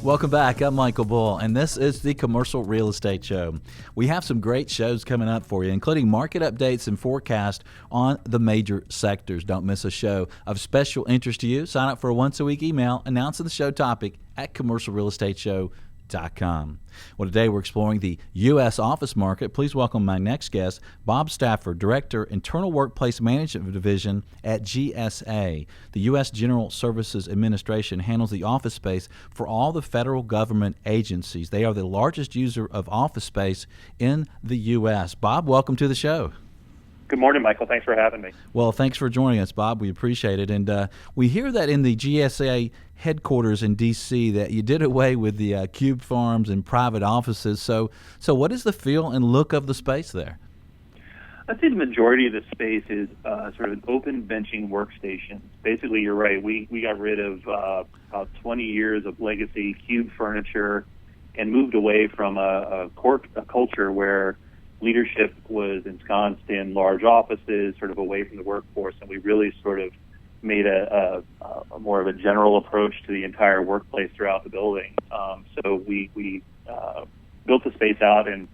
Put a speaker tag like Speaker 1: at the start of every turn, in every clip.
Speaker 1: Welcome back. I'm Michael Bull, and this is the Commercial Real Estate Show. We have some great shows coming up for you, including market updates and forecast on the major sectors. Don't miss a show of special interest to you. Sign up for a once-a-week email announcing the show topic at commercialrealestateshow.com. Well, today we're exploring the U.S. office market. Please welcome my next guest, Bob Stafford, Director, Internal Workplace Management Division at GSA. The U.S. General Services Administration handles the office space for all the federal government agencies. They are the largest user of office space in the U.S. Bob, welcome to the show.
Speaker 2: Good morning, Michael. Thanks for having me.
Speaker 1: Well, thanks for joining us, Bob. We appreciate it. And we hear that in the GSA headquarters in D.C. that you did away with the cube farms and private offices. So what is the feel and look of the space there?
Speaker 2: I'd say the majority of the space is sort of an open benching workstation. Basically, you're right. We got rid of about 20 years of legacy cube furniture and moved away from a culture where leadership was ensconced in large offices, sort of away from the workforce, and we really sort of made a more of a general approach to the entire workplace throughout the building. So we built the space out in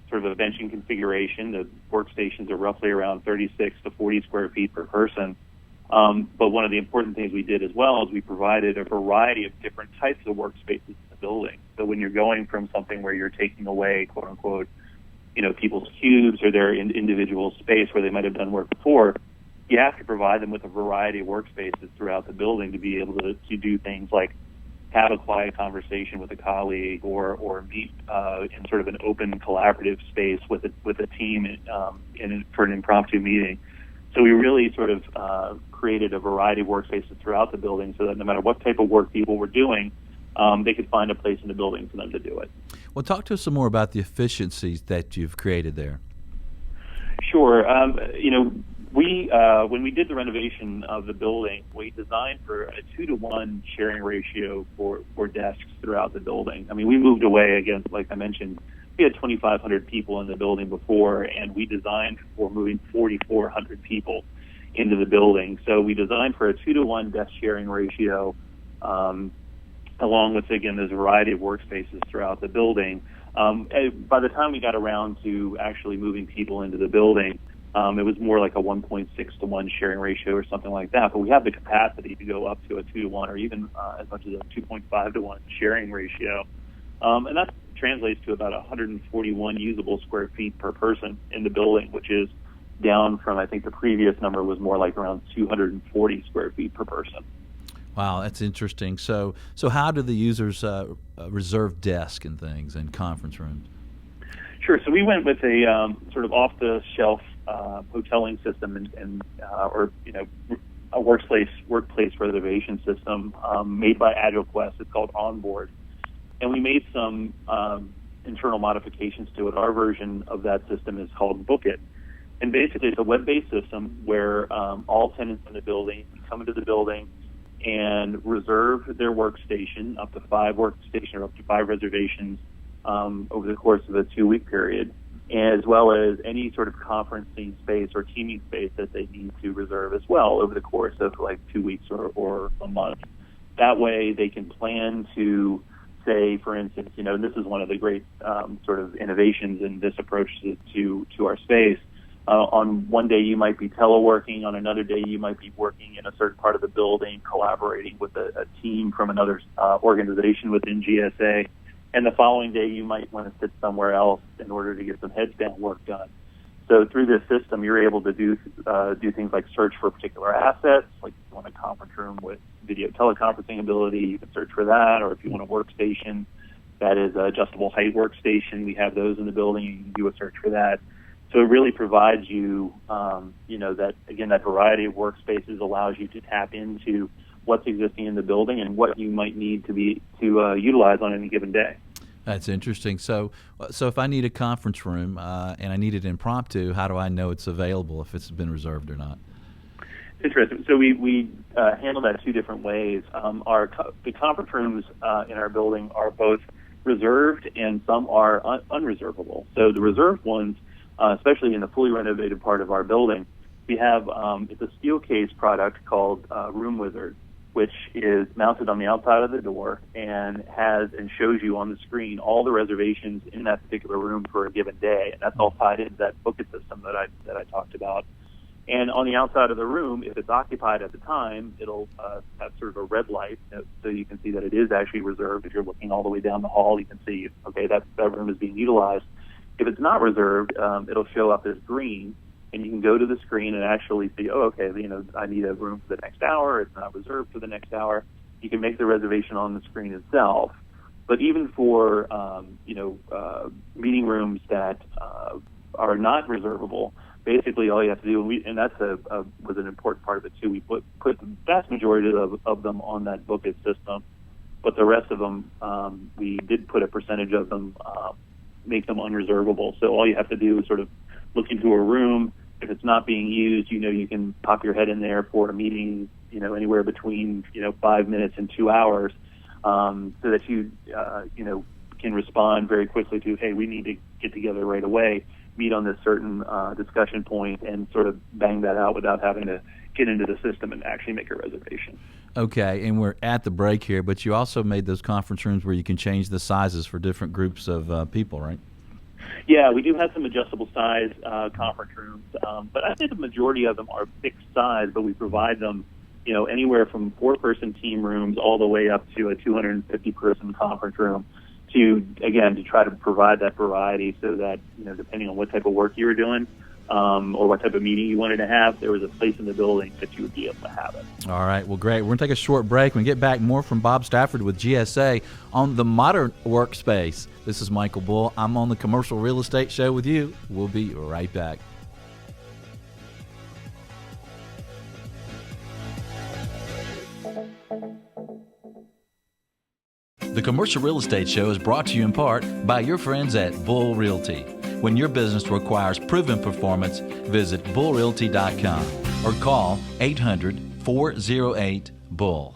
Speaker 2: sort of a benching configuration. The workstations are roughly around 36 to 40 square feet per person. But one of the important things we did as well is we provided a variety of different types of workspaces in the building. So when you're going from something where you're taking away, quote unquote, people's cubes or their individual space where they might have done work before, you have to provide them with a variety of workspaces throughout the building to be able to do things like have a quiet conversation with a colleague or meet in sort of an open collaborative space with a team for an impromptu meeting. So we really sort of created a variety of workspaces throughout the building so that no matter what type of work people were doing, they could find a place in the building for them to do it.
Speaker 1: Well, talk to us some more about the efficiencies that you've created there.
Speaker 2: Sure. When we did the renovation of the building, we designed for a 2-to-1 sharing ratio for desks throughout the building. I mean, we moved away, again, like I mentioned, we had 2,500 people in the building before, and we designed for moving 4,400 people into the building. So we designed for a 2-to-1 desk sharing ratio, along with, again, there's a variety of workspaces throughout the building. By the time we got around to actually moving people into the building, it was more like a 1.6 to 1 sharing ratio or something like that. But we have the capacity to go up to a 2 to 1 or even as much as a 2.5 to 1 sharing ratio. And that translates to about 141 usable square feet per person in the building, which is down from, I think the previous number was more like around 240 square feet per person.
Speaker 1: Wow, that's interesting. So how do the users reserve desks and things and conference rooms?
Speaker 2: Sure. So we went with a sort of off-the-shelf hoteling system or a workplace reservation system made by AgileQuest. It's called Onboard, and we made some internal modifications to it. Our version of that system is called Book It, and basically it's a web-based system where all tenants in the building come into the building and reserve their workstation, up to 5 workstations or up to 5 reservations over the course of a 2-week period, as well as any sort of conferencing space or teaming space that they need to reserve as well over the course of like 2 weeks or a month. That way they can plan to say, for instance, and this is one of the great sort of innovations in this approach to our space. On one day you might be teleworking, on another day you might be working in a certain part of the building, collaborating with a team from another organization within GSA, and the following day you might want to sit somewhere else in order to get some heads down work done. So through this system you're able to do things like search for particular assets, like if you want a conference room with video teleconferencing ability, you can search for that, or if you want a workstation that is an adjustable height workstation, we have those in the building, you can do a search for that. So it really provides you, that variety of workspaces allows you to tap into what's existing in the building and what you might need to utilize on any given day.
Speaker 1: That's interesting. So if I need a conference room and I need it impromptu, how do I know it's available, if it's been reserved or not?
Speaker 2: Interesting. So we handle that 2 different ways. The conference rooms in our building are both reserved and some are unreservable. So the reserved ones, especially in the fully renovated part of our building, we have it's a steel case product called Room Wizard, which is mounted on the outside of the door and has and shows you on the screen all the reservations in that particular room for a given day. And that's all tied into that bucket system that I talked about. And on the outside of the room, if it's occupied at the time, it'll have sort of a red light, so you can see that it is actually reserved. If you're looking all the way down the hall, you can see, okay, that room is being utilized. If it's not reserved, it'll show up as green, and you can go to the screen and actually see, oh, okay, I need a room for the next hour. It's not reserved for the next hour. You can make the reservation on the screen itself. But even for meeting rooms that are not reservable, basically all you have to do, and that's was an important part of it too. We put the vast majority of them on that bucket system, but the rest of them, we did put a percentage of them, make them unreservable. So all you have to do is sort of look into a room. If it's not being used, you can pop your head in there for a meeting, anywhere between 5 minutes and 2 hours, so that you can respond very quickly to, hey, we need to get together right away, meet on this certain discussion point, and sort of bang that out without having to get into the system and actually make a reservation.
Speaker 1: Okay, and we're at the break here, but you also made those conference rooms where you can change the sizes for different groups of people, right?
Speaker 2: Yeah, we do have some adjustable size conference rooms, but I think the majority of them are fixed size, but we provide them, anywhere from 4-person team rooms all the way up to a 250-person conference room to try to provide that variety so that, depending on what type of work you were doing or what type of meeting you wanted to have, there was a place in the building that you would be able to have it.
Speaker 1: All right, well, great. We're going to take a short break. When we get back, more from Bob Stafford with GSA on the modern workspace. This is Michael Bull. I'm on the Commercial Real Estate Show with you. We'll be right back. The Commercial Real Estate Show is brought to you in part by your friends at Bull Realty. When your business requires proven performance, visit bullrealty.com or call 800-408-BULL.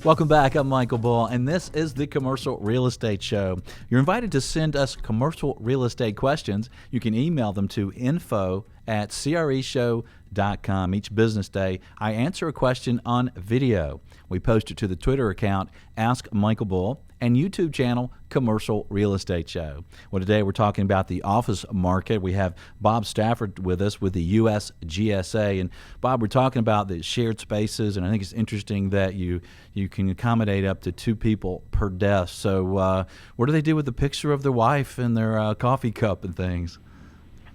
Speaker 1: Welcome back. I'm Michael Bull, and this is the Commercial Real Estate Show. You're invited to send us commercial real estate questions. You can email them to info@creshow.com. Each business day, I answer a question on video. We post it to the Twitter account, Ask Michael Bull, and YouTube channel, Commercial Real Estate Show. Well, today we're talking about the office market. We have Bob Stafford with us with the US GSA. And Bob, we're talking about the shared spaces, and I think it's interesting that you can accommodate up to 2 people per desk. So what do they do with the picture of their wife and their coffee cup and things?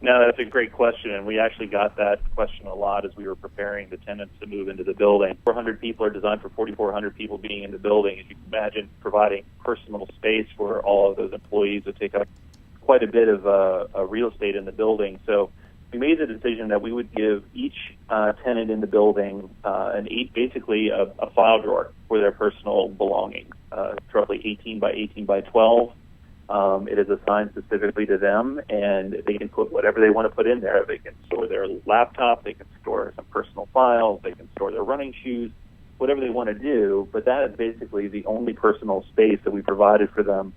Speaker 2: No, that's a great question, and we actually got that question a lot as we were preparing the tenants to move into the building. 400 people are designed for 4,400 people being in the building. As you can imagine, providing personal space for all of those employees would take up quite a bit of real estate in the building. So we made the decision that we would give each tenant in the building basically a file drawer for their personal belongings. It's roughly 18 by 18 by 12. It is assigned specifically to them, and they can put whatever they want to put in there. They can store their laptop, they can store some personal files, they can store their running shoes, whatever they want to do. But that is basically the only personal space that we provided for them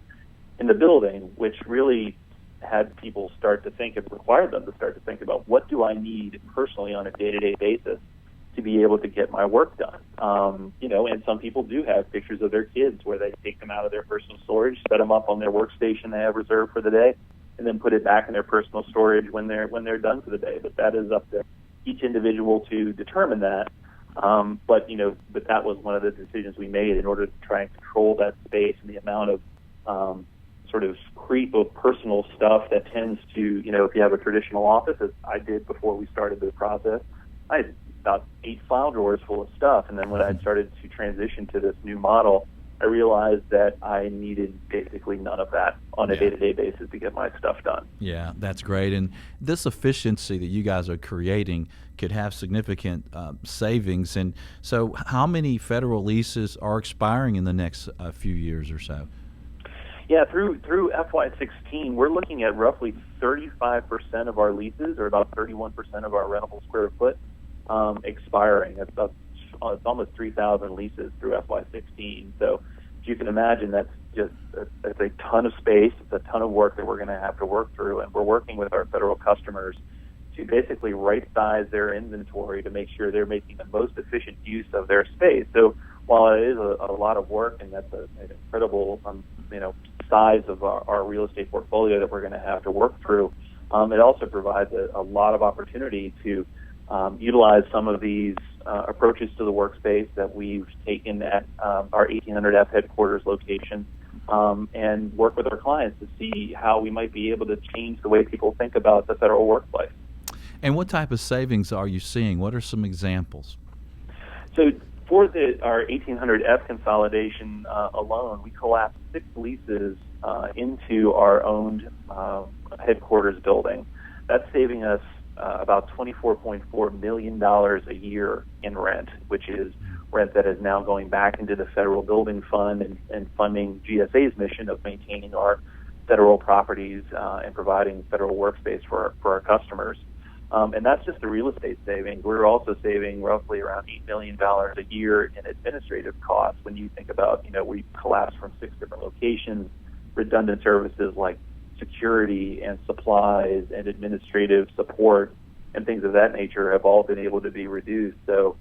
Speaker 2: in the building, which really had people start to think, and required them to start to think about, what do I need personally on a day-to-day basis to be able to get my work done. And some people do have pictures of their kids where they take them out of their personal storage, set them up on their workstation they have reserved for the day, and then put it back in their personal storage when they're done for the day. But that is up to each individual to determine that. But that was one of the decisions we made in order to try and control that space and the amount of sort of creep of personal stuff that tends to, if you have a traditional office, as I did before we started this process, I had about 8 file drawers full of stuff. And then when I started to transition to this new model, I realized that I needed basically none of that on a day-to-day basis to get my stuff done. Yeah,
Speaker 1: that's great. And this efficiency that you guys are creating could have significant savings. And so how many federal leases are expiring in the next few years or so?
Speaker 2: Yeah, through FY16, we're looking at roughly 35% of our leases, or about 31% of our rentable square foot, expiring. It's almost 3,000 leases through FY16. So as you can imagine, that's a ton of space. It's a ton of work that we're going to have to work through, and we're working with our federal customers to basically right-size their inventory to make sure they're making the most efficient use of their space. So while it is a lot of work, and that's an incredible size of our real estate portfolio that we're going to have to work through, it also provides a lot of opportunity to utilize some of these approaches to the workspace that we've taken at our 1800F headquarters location, and work with our clients to see how we might be able to change the way people think about the federal workplace.
Speaker 1: And what type of savings are you seeing? What are some examples?
Speaker 2: So for our 1800F consolidation alone, we collapsed 6 leases into our owned headquarters building. That's saving us about $24.4 million a year in rent, which is rent that is now going back into the federal building fund and funding GSA's mission of maintaining our federal properties and providing federal workspace for our customers. And that's just the real estate savings. We're also saving roughly around $8 million a year in administrative costs when you think about, we collapsed from 6 different locations, redundant services like security and supplies and administrative support and things of that nature have all been able to be reduced. So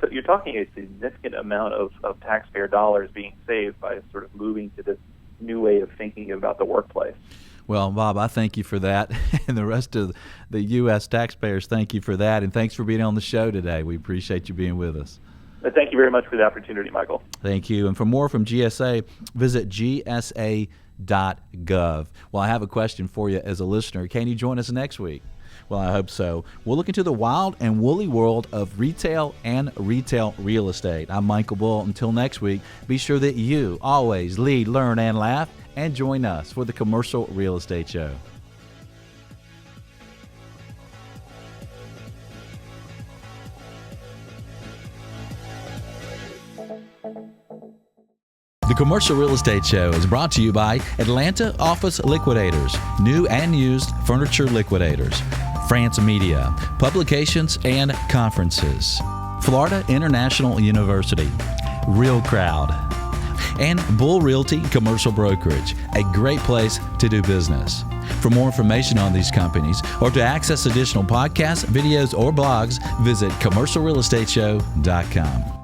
Speaker 2: you're talking a significant amount of taxpayer dollars being saved by sort of moving to this new way of thinking about the workplace.
Speaker 1: Well, Bob, I thank you for that, and the rest of the U.S. taxpayers thank you for that, and thanks for being on the show today. We appreciate you being with us.
Speaker 2: Thank you very much for the opportunity, Michael.
Speaker 1: Thank you. And for more from GSA, visit gsa.gov. Well, I have a question for you as a listener. Can you join us next week? Well, I hope so. We'll look into the wild and woolly world of retail and retail real estate. I'm Michael Bull. Until next week, be sure that you always lead, learn, and laugh, and join us for the Commercial Real Estate Show. The Commercial Real Estate Show is brought to you by Atlanta Office Liquidators, new and used furniture liquidators, France Media, publications and conferences, Florida International University, Real Crowd, and Bull Realty Commercial Brokerage, a great place to do business. For more information on these companies or to access additional podcasts, videos, or blogs, visit commercialrealestateshow.com.